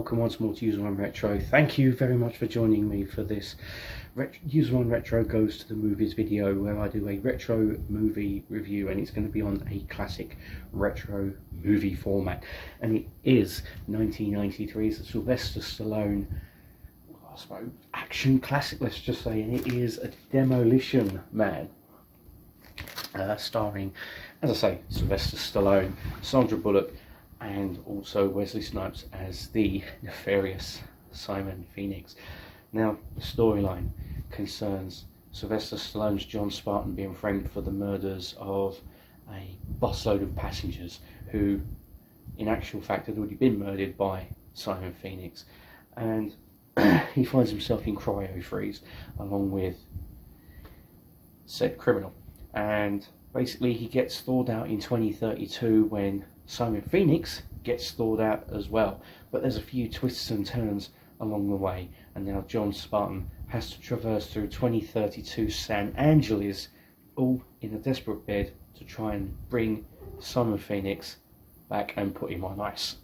welcome once more to USR1 Retro. Thank you very much for joining me for this USR1 Retro Goes to the Movies video, where I do a retro movie review, and it's going to be on a classic retro movie format. And it is 1993's Sylvester Stallone, I suppose, action classic, let's just say, and it is a Demolition Man. Starring, as I say, Sylvester Stallone, Sandra Bullock, and also Wesley Snipes as the nefarious Simon Phoenix. Now, the storyline concerns Sylvester Stallone's John Spartan being framed for the murders of a busload of passengers who, in actual fact, had already been murdered by Simon Phoenix, and he finds himself in cryo freeze along with said criminal. And basically he gets thawed out in 2032 when Simon Phoenix gets thawed out as well. But there's a few twists and turns along the way, and now John Spartan has to traverse through 2032 San Angeles, all in a desperate bid to try and bring Simon Phoenix back and put him on ice,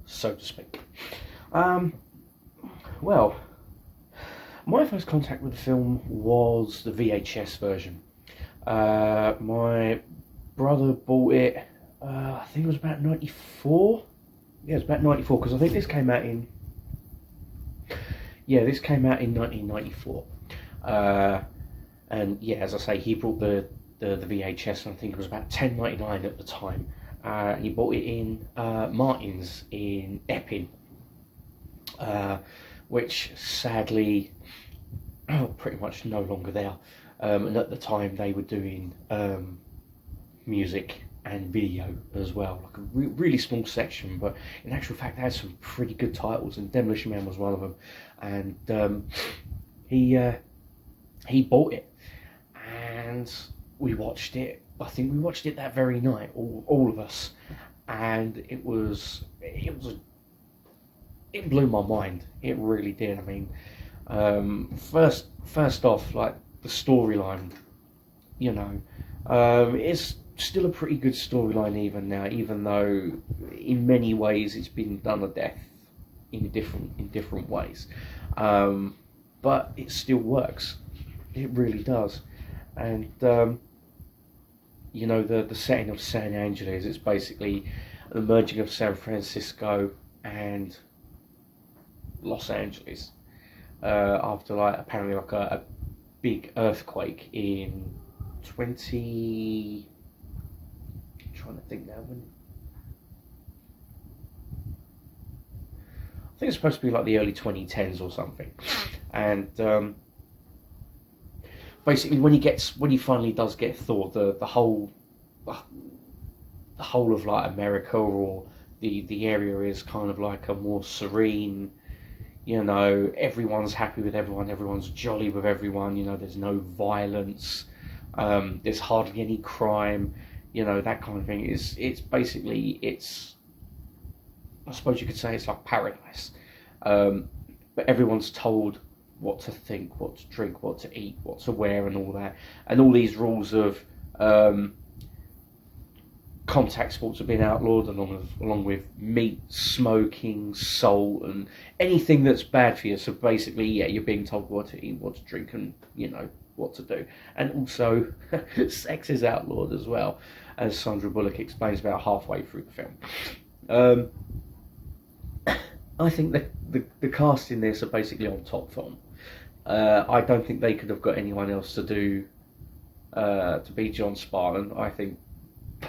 so to speak. Well, my first contact with the film was the VHS version. My brother bought it, I think it was about 94. Yeah, it was about 94, because I think this came out in... Yeah, this came out in 1994. And yeah, as I say, he brought the VHS, and I think it was about $10.99 at the time. He bought it in Martin's in Epping, which sadly pretty much no longer there. And at the time they were doing music and video as well, like a really small section, but in actual fact they had some pretty good titles, and Demolition Man was one of them. And he bought it, and we watched it. I think we watched it that very night, all of us, and it blew my mind. It really did. I mean, first off, like, the storyline, you know, it's still a pretty good storyline even now, even though in many ways it's been done to death in different ways, but it still works. It really does. And you know, the setting of San Angeles, it's basically the merging of San Francisco and Los Angeles after, like, apparently like a big earthquake in I'm trying to think now, when I think it's supposed to be like the early 2010s or something. And basically when he finally does get thawed, the whole of like America, or the area, is kind of like a more serene, you know, everyone's happy with everyone, everyone's jolly with everyone, you know, there's no violence, there's hardly any crime, you know, that kind of thing. It's basically, I suppose you could say it's like paradise, but everyone's told what to think, what to drink, what to eat, what to wear, and all that, and all these rules of contact sports have been outlawed, along with meat, smoking, salt, and anything that's bad for you. So basically, yeah, you're being told what to eat, what to drink, and, you know, what to do. And also, sex is outlawed as well, as Sandra Bullock explains about halfway through the film. I think the cast in this are basically on top form. I don't think they could have got anyone else to be John Spartan. I think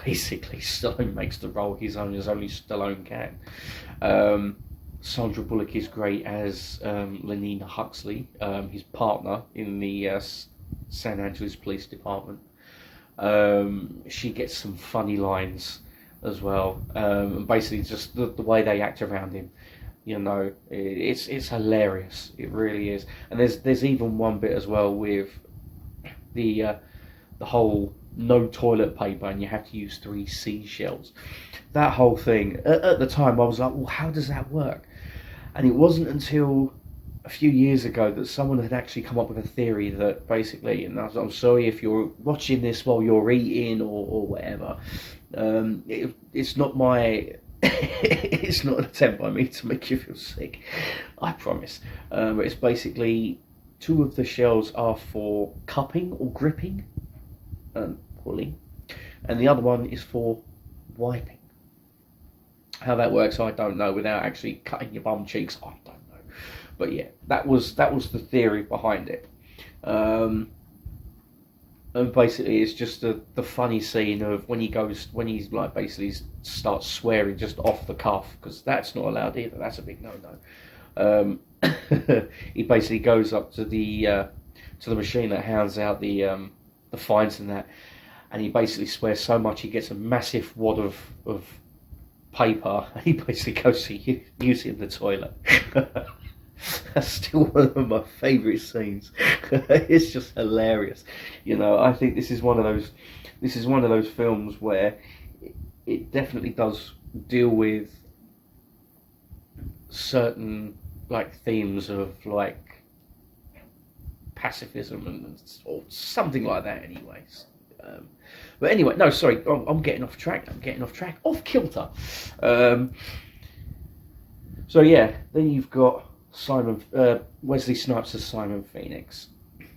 basically Stallone makes the role as only Stallone can. Sandra Bullock is great as Lenina Huxley, his partner in the San Angeles Police Department. She gets some funny lines as well, and basically just the way they act around him, you know, it's hilarious. It really is. And there's even one bit as well with the whole no toilet paper and you have to use 3 seashells. That whole thing, at the time I was like, well, how does that work? And it wasn't until a few years ago that someone had actually come up with a theory that basically, and I'm sorry if you're watching this while you're eating or whatever, it's not my it's not an attempt by me to make you feel sick, I promise. But it's basically 2 of the shells are for cupping or gripping, pulling, and the other one is for wiping. How that works, I don't know. Without actually cutting your bum cheeks, I don't know. But yeah, that was the theory behind it. And basically, it's just the funny scene of when he's like basically starts swearing just off the cuff, because that's not allowed either. That's a big no-no. He basically goes up to the machine that hands out the fines and that, and he basically swears so much he gets a massive wad of paper, and he basically goes to use it in the toilet. That's still one of my favourite scenes. It's just hilarious. You know, I think this is one of those films where it definitely does deal with certain like themes of like pacifism or something like that. Anyways, but anyway, no, sorry, I'm getting off track. Off kilter. So yeah, then you've got Wesley Snipes as Simon Phoenix.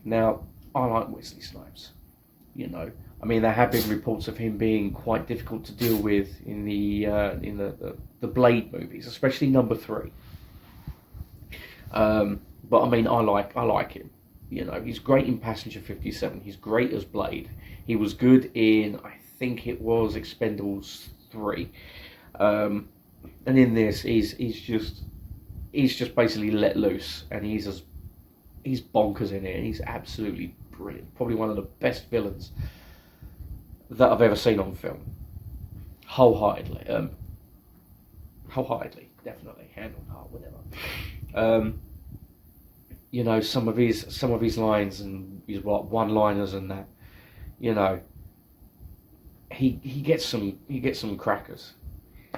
Now, I like Wesley Snipes. You know, I mean, there have been reports of him being quite difficult to deal with in the Blade movies, especially number 3. But I mean, I like him. You know, he's great in Passenger 57. He's great as Blade. He was good in, I think it was Expendables 3. And in this, he's just basically let loose, and he's bonkers in it, and he's absolutely brilliant. Probably one of the best villains that I've ever seen on film. Wholeheartedly, definitely, hand on heart, whatever. You know, some of his lines and his one-liners and that. You know, he gets some crackers.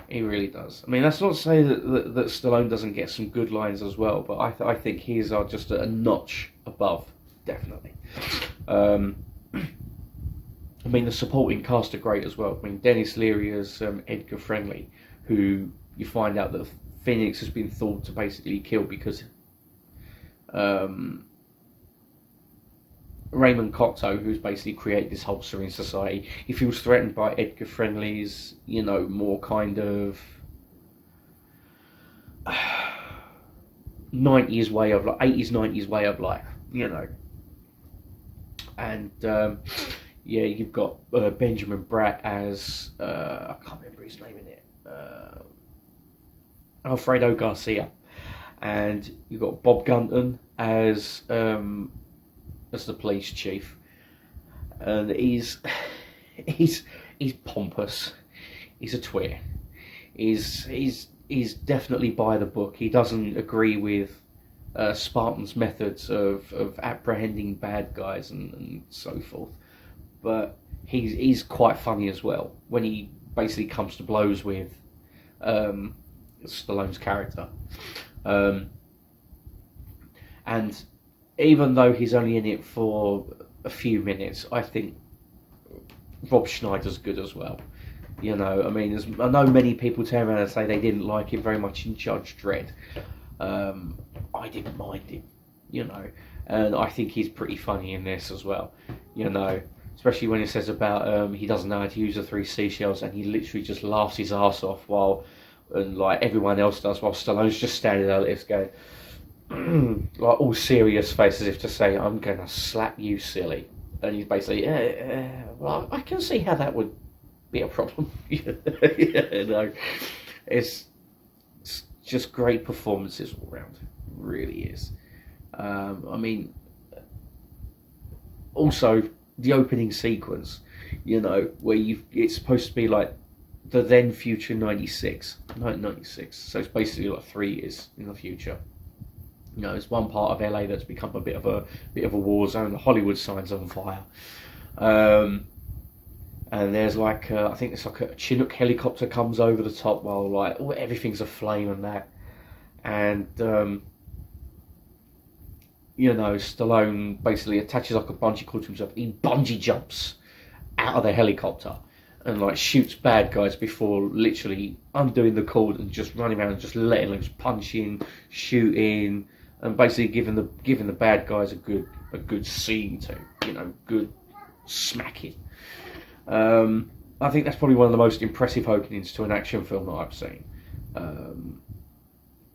He really does. I mean, that's not to say that Stallone doesn't get some good lines as well, but I think his are just a notch above, definitely. I mean, the supporting cast are great as well. I mean, Denis, Leary as Edgar Friendly, who you find out that Phoenix has been thought to basically kill because Raymond Cocteau, who's basically created this whole Serene Society, he feels threatened by Edgar Friendly's, you know, more kind of 90s way of life, 80s, 90s way of life, you know. And yeah, you've got Benjamin Bratt as I can't remember his name in it, Alfredo Garcia, and you've got Bob Gunton as the police chief, and he's pompous. He's a twit. He's definitely by the book. He doesn't agree with Spartan's methods of apprehending bad guys and so forth. But he's quite funny as well when he basically comes to blows with Stallone's character. And even though he's only in it for a few minutes, I think Rob Schneider's good as well. You know, I mean, I know many people turn around and say they didn't like him very much in Judge Dredd. I didn't mind him, you know, and I think he's pretty funny in this as well. You know, especially when he says about he doesn't know how to use the 3 seashells, and he literally just laughs his ass off and like everyone else does, while Stallone's just standing there like this going, like all serious face, as if to say, I'm gonna slap you silly. And he's basically, well, I can see how that would be a problem. You know, it's just great performances all around. It really is. I mean, also the opening sequence, you know, where it's supposed to be like the then future 1996, so it's basically like 3 years in the future. You know, it's one part of LA that's become a bit of a war zone. The Hollywood sign's on fire, and there's like I think it's like a Chinook helicopter comes over the top while like everything's aflame and that, and you know, Stallone basically attaches like a bungee cord to himself. He bungee jumps out of the helicopter, and like shoots bad guys before literally undoing the cord and just running around and just letting loose, punching, shooting, and basically giving the bad guys a good scene to, you know, good smacking. I think that's probably one of the most impressive openings to an action film that I've seen.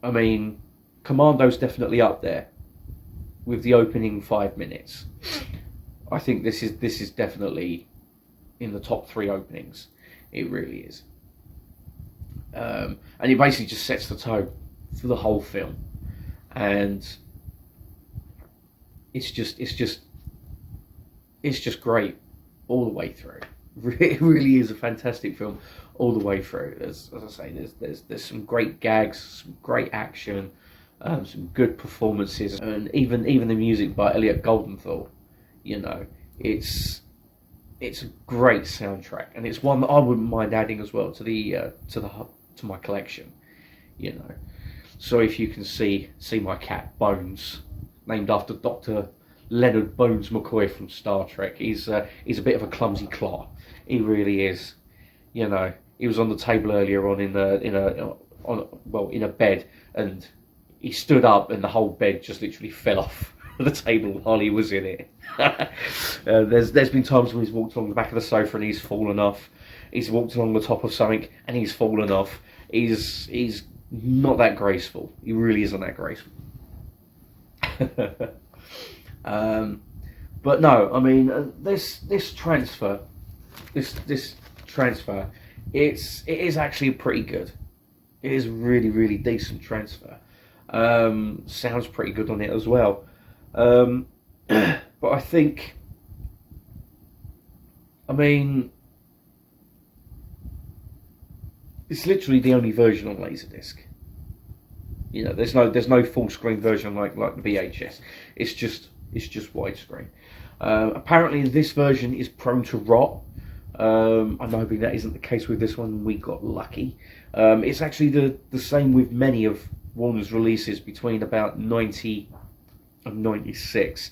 I mean, Commando's definitely up there with the opening 5 minutes. I think this is definitely in the top 3 openings. It really is. And it basically just sets the tone for the whole film, and it's just great all the way through. It really is a fantastic film all the way through. As I say, there's some great gags, some great action, some good performances, and even the music by Elliot Goldenthal. You know, it's a great soundtrack, and it's one that I wouldn't mind adding as well to my collection. You know, so if you can see my cat Bones, named after Dr. Leonard Bones McCoy from Star Trek. He's a bit of a clumsy clot. He really is. You know, he was on the table earlier on in a bed, and he stood up, and the whole bed just literally fell off the table while he was in it. There's been times when he's walked along the back of the sofa and he's fallen off. He's walked along the top of something and he's fallen off. He's not that graceful. He really isn't that graceful. But no, I mean, this transfer, it is actually pretty good. It is really decent transfer. Sounds pretty good on it as well. But I think, I mean, it's literally the only version on Laserdisc. You know, there's no full screen version like the VHS. It's just widescreen. Apparently, this version is prone to rot. I'm hoping that isn't the case with this one. We got lucky. It's actually the same with many of Warner's releases between about 90 and 96.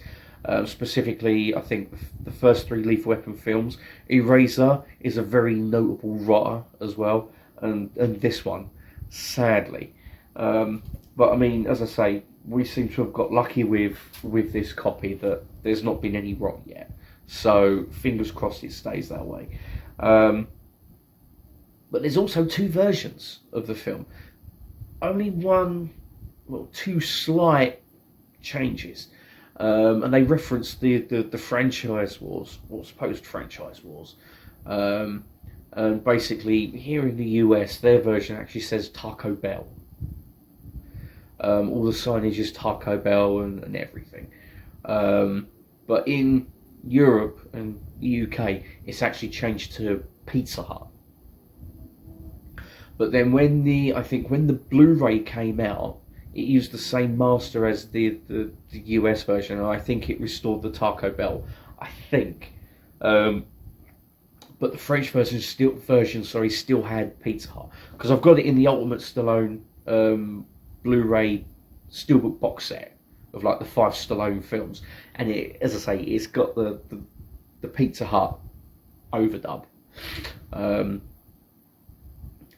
Specifically, I think the first 3 Lethal Weapon films. Eraser is a very notable rotter as well, and this one, sadly. But I mean, as I say, we seem to have got lucky with this copy that there's not been any rot yet. So fingers crossed it stays that way. But there's also 2 versions of the film. Only 2 slight changes. And they reference the franchise wars, or supposed franchise wars. And basically, here in the US, their version actually says Taco Bell. All the signage is Taco Bell and everything. But in Europe and the UK, it's actually changed to Pizza Hut. But then when the Blu-ray came out, it used the same master as the US version, and I think it restored the Taco Bell. I think. But the French version still had Pizza Hut, because I've got it in the Ultimate Stallone Blu-ray Steelbook box set of like the 5 Stallone films, and it, as I say, it's got the Pizza Hut overdub.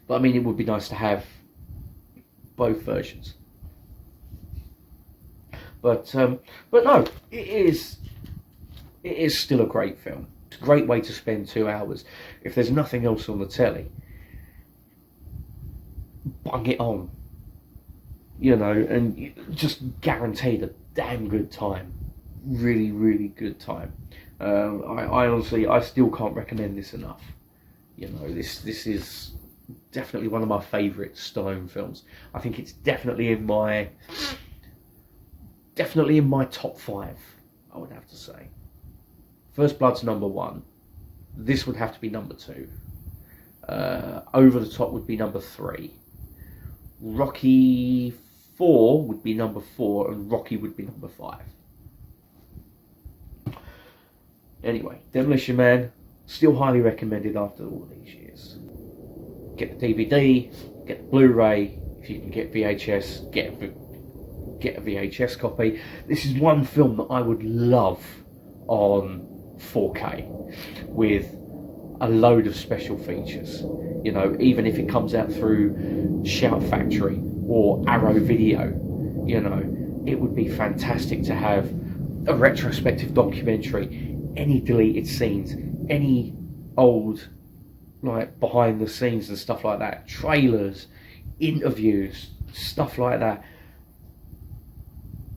But I mean, it would be nice to have both versions. But no, it is still a great film. It's a great way to spend 2 hours. If there's nothing else on the telly, bung it on. You know, and just guaranteed a damn good time. Really good time. I honestly, I still can't recommend this enough. You know, this is definitely one of my favourite Stallone films. I think it's definitely in my top 5, I would have to say. First Blood's number 1. This would have to be number 2. Over the Top would be number 3. Rocky 4 would be number 4, and Rocky would be number 5. Anyway, Demolition Man, still highly recommended after all these years. Get the DVD, get the Blu-ray. If you can get VHS, get a VHS copy. This is one film that I would love on 4K with a load of special features. You know, even if it comes out through Shout Factory or Arrow Video, you know, it would be fantastic to have a retrospective documentary, any deleted scenes, any old, like, behind the scenes and stuff like that, trailers, interviews, stuff like that.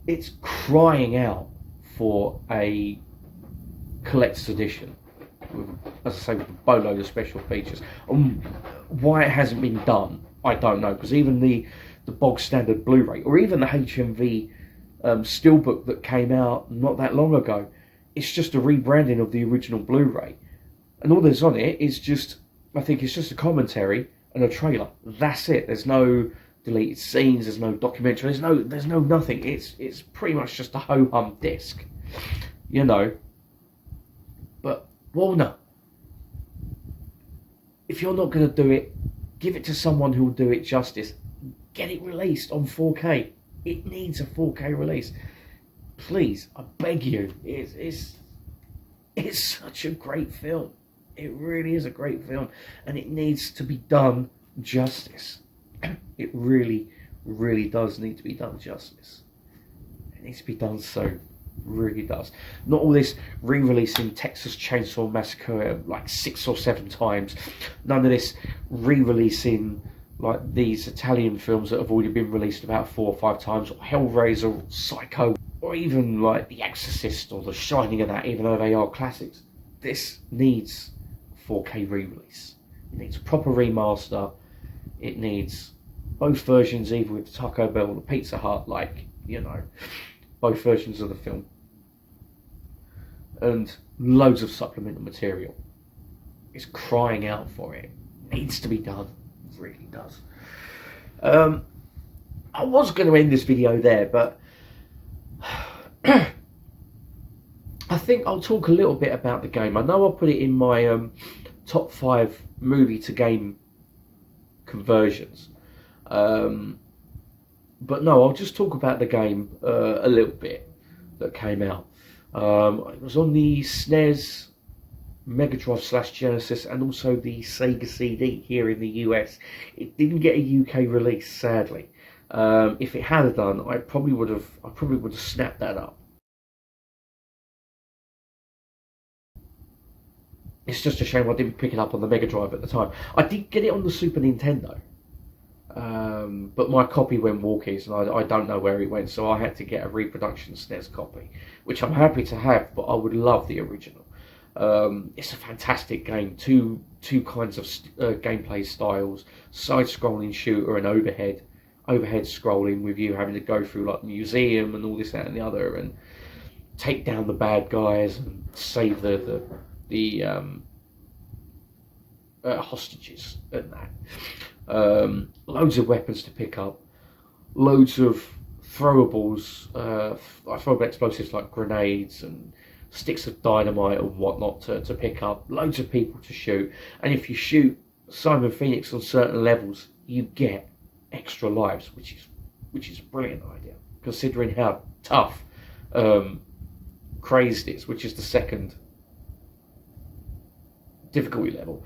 It's crying out for a collector's edition, as I say, with a boatload of special features. Why it hasn't been done, I don't know, because even the bog standard Blu-ray, or even the HMV steelbook that came out not that long ago, it's just a rebranding of the original Blu-ray, and all there's on it is just, I think it's just a commentary and a trailer. That's it. There's no deleted scenes, there's no documentary, there's no nothing. It's pretty much just a ho-hum disc, you know. But Warner, if you're not going to do it, give it to someone who will do it justice. Get it released on 4K. It needs a 4K release, please. I beg you. It's such a great film. It really is a great film, and it needs to be done justice. It really, really does need to be done justice. It needs to be done so. Really does. Not all this re-releasing Texas Chainsaw Massacre like 6 or 7 times. None of this re-releasing like these Italian films that have already been released about 4 or 5 times, or Hellraiser, or Psycho, or even like The Exorcist or The Shining and that, even though they are classics. This needs 4K re-release. It needs a proper remaster. It needs both versions, either with the Taco Bell or the Pizza Hut, like, you know, both versions of the film, and loads of supplemental material. It's crying out for it. Needs to be done. It really does. I was going to end this video there, but I think I'll talk a little bit about the game. I know I'll put it in my top 5 movie to game conversions. But no, I'll just talk about the game a little bit that came out. It was on the SNES, Mega Drive / Genesis, and also the Sega CD here in the US. It didn't get a UK release, sadly. If it had done, I probably would have snapped that up. It's just a shame I didn't pick it up on the Mega Drive at the time. I did get it on the Super Nintendo. But my copy went walkies, and I don't know where it went, so I had to get a reproduction SNES copy, which I'm happy to have, but I would love the original. It's a fantastic game. Two kinds of gameplay styles: side-scrolling shooter and overhead scrolling, with you having to go through like the museum and all this, that, and the other, and take down the bad guys and save the hostages and that. Loads of weapons to pick up, loads of throwables, throwable explosives like grenades and sticks of dynamite and whatnot to pick up, loads of people to shoot, and if you shoot Simon Phoenix on certain levels, you get extra lives, which is a brilliant idea, considering how tough Crazed is, which is the second difficulty level.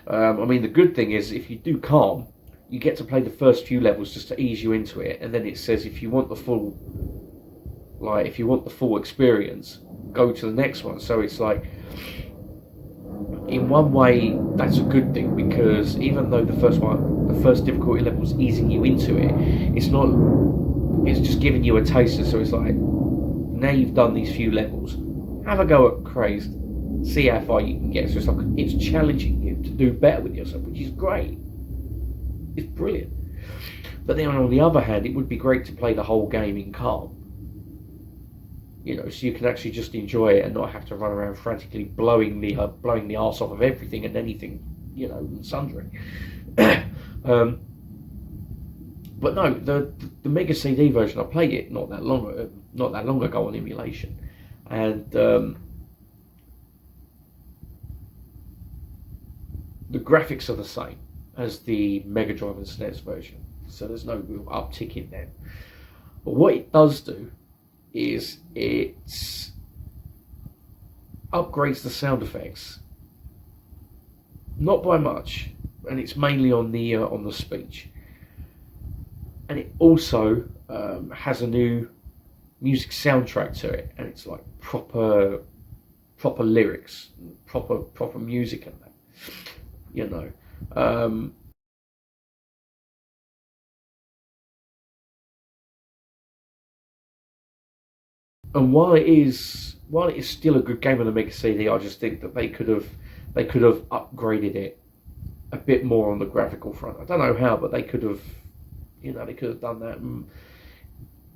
I mean, the good thing is, if you do Calm, you get to play the first few levels just to ease you into it, and then it says if you want the full experience, go to the next one. So it's like, in one way, that's a good thing, because even though the first difficulty level is easing you into it, it's just giving you a taster. So it's like, now you've done these few levels, have a go at Crazed, see how far you can get. So it's like, it's challenging you to do better with yourself, which is great. It's brilliant. But then on the other hand, it would be great to play the whole game in Calm, you know, so you can actually just enjoy it and not have to run around frantically blowing the arse off of everything and anything, you know, and sundry. But no, the Mega CD version, I played it not that long ago on emulation, and the graphics are the same as the Mega Drive and SNES version, so there's no real uptick in them. But what it does do is it upgrades the sound effects not by much, and it's mainly on the speech. And it also has a new music soundtrack to it, and it's like proper lyrics, proper music and that, you know. And while it is still a good game on the Mega CD, I just think that they could have upgraded it a bit more on the graphical front. I don't know how, but they could have, they could have done that. And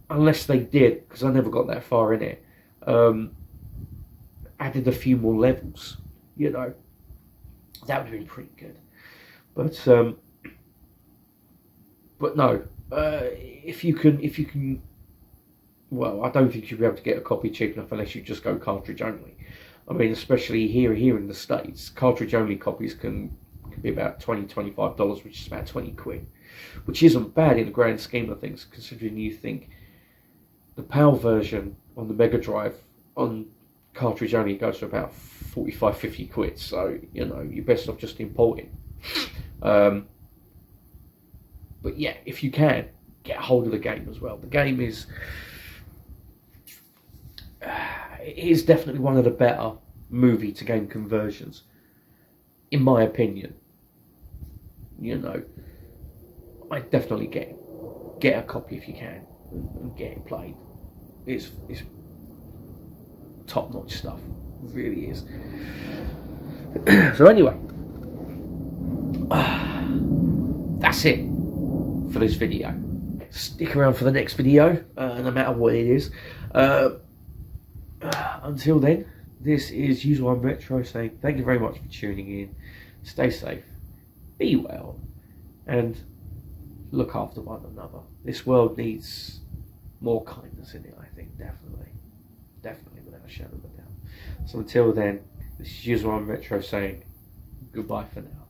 unless they did, because I never got that far in it, added a few more levels, that would have been pretty good. But no, if you can. Well, I don't think you'll be able to get a copy cheap enough unless you just go cartridge only. I mean, especially here in the States, cartridge only copies can be about $20-25, which is about 20 quid, which isn't bad in the grand scheme of things, considering you think the PAL version on the Mega Drive on cartridge only goes for about 45-50 quid. So you're best off just importing. But yeah, if you can get a hold of the game as well, the game is. It is definitely one of the better movie to game conversions, in my opinion. I'd definitely get a copy if you can and get it played. It's top notch stuff, it really is. So anyway, that's it for this video. Stick around for the next video, no matter what it is. Until then, this is USR1 Retro saying thank you very much for tuning in. Stay safe, be well, and look after one another. This world needs more kindness in it, I think, definitely, without a shadow of a doubt. So until then, this is USR1 Retro saying goodbye for now.